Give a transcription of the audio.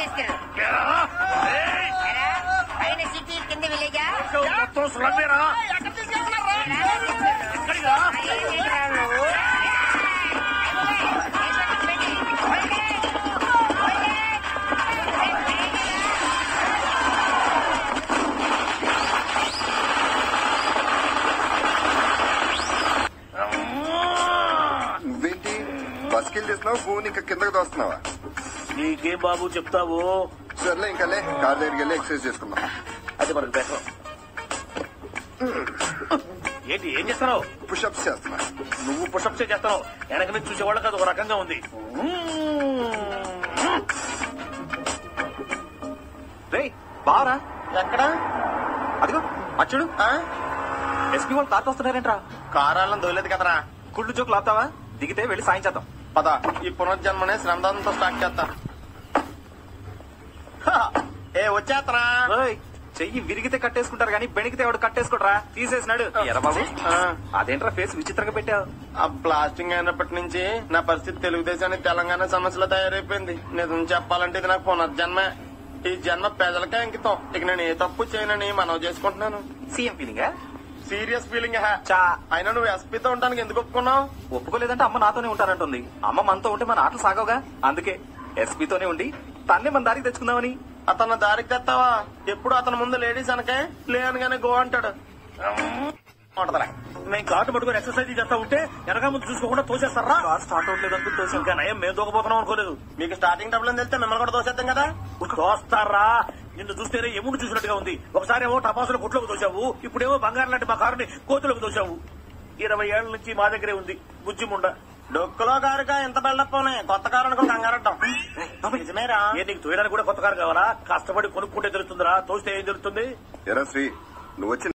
చేసుకురు పైన సిటీ కింద విలేజా మొత్తం సులభేరా నువ్వేంటి బస్కిల్ చేస్తున్నావు భూమిని ఇంకా కిందకి దోస్తున్నావా? నీకేం బాబు చెప్తావు? సర్లే ఇంకా కార్ దగ్గరికి వెళ్ళి ఎక్సర్సైజ్ చేసుకుందాం. అది మనకు బెటర్. ఏంటి ఏం చేస్తున్నావు? పుషప్స్ చేస్తున్నా. నువ్వు పుషప్సే చేస్తున్నావు. వెనక నుంచి చూసేవాళ్ళకి అది ఒక రకంగా ఉంది. బావరా ఎక్కడ? అదిగో అచ్చుడు ఎస్పీ వాళ్ళు తాత వస్తున్నారేంట్రా? కారాలను దొలేదు కదరా. కుళ్ళు జోకులు ఆపుతావా? దిగితే వెళ్ళి సాయించేద్దాం. పద, ఈ పునర్జన్మనే శ్రమదానంతో స్టార్ట్ చేస్తా. ఏ వచ్చేత్తరా? చెయ్యి విరిగితే కట్టేసుకుంటారు కానీ బెణికితే ఎవడు కట్టేసుకోడరా. తీసేసినాడు. ఎరా బాబు, అదేంట్రా ఫేస్ విచిత్రంగా పెట్టావు? ఆ బ్లాస్టింగ్ అయినప్పటి నుంచి నా పరిస్థితి తెలుగుదేశానికి తెలంగాణ సమస్యలో తయారైపోయింది. నిజం చెప్పాలంటే ఇది నాకు పునర్జన్మే. ఈ జన్మ ప్రజలకే అంకితం. ఇక నేను ఏ తప్పు చేయనని మనవి చేసుకుంటున్నాను. సీఎం ఫీలింగా? Serious feeling. చా అయినా నువ్వు ఎస్పీతో ఉండడానికి ఎందుకు ఒప్పుకున్నావు? ఒప్పుకోలేదంటే అమ్మ నాతోనే ఉంటానంటుంది. అమ్మ మనతో ఉంటే మన ఆటలు సాగవుగా. అందుకే ఎస్పీతోనే ఉండి తన్నే మన దారికి తెచ్చుకుందామని. అతను దారికి తెస్తావా? ఎప్పుడు అతని ముందు లేడీస్ అనకే లే అనగానే గో అంటాడు. మేము కార్డు పట్టుకుని ఎక్సర్సైజ్ చేస్తా ఉంటే వెనక ముందు చూసుకోకుండా తోసేస్తారా? కార్ స్టార్ట్ అవట్లేదు అనుకుంటూ ఇంకా నయం మేము దూకపోతున్నాం అనుకోలేదు. మీకు స్టార్టింగ్ డబ్బులు తెలిస్తే మిమ్మల్ని కూడా దోసేద్దాం కదా. తోస్తారా? నిన్ను చూస్తేనే ఎముడు చూసినట్టుగా ఉంది. ఒకసారి ఏమో టపాసులు కొట్లోకి తోసావు, ఇప్పుడేమో బంగారం లాంటి మా కారుని కోతులకు తోసావు. 20 ఏళ్ల నుంచి మా దగ్గరే ఉంది బుజ్జిముండ. డొక్కులో కారుగా ఎంత బిల్డప్ ఉన్నాయి. కొత్త కారు అనుకుని కంగారడ్డాం. నిజమేరా? నీకు తోయడానికి కూడా కొత్త కారు కావాలా? కష్టపడి కొనుక్కుంటే తెలుస్తుందిరా. తోస్తే ఏం జరుగుతుంది? ఎరా శ్రీ, నువ్వు వచ్చి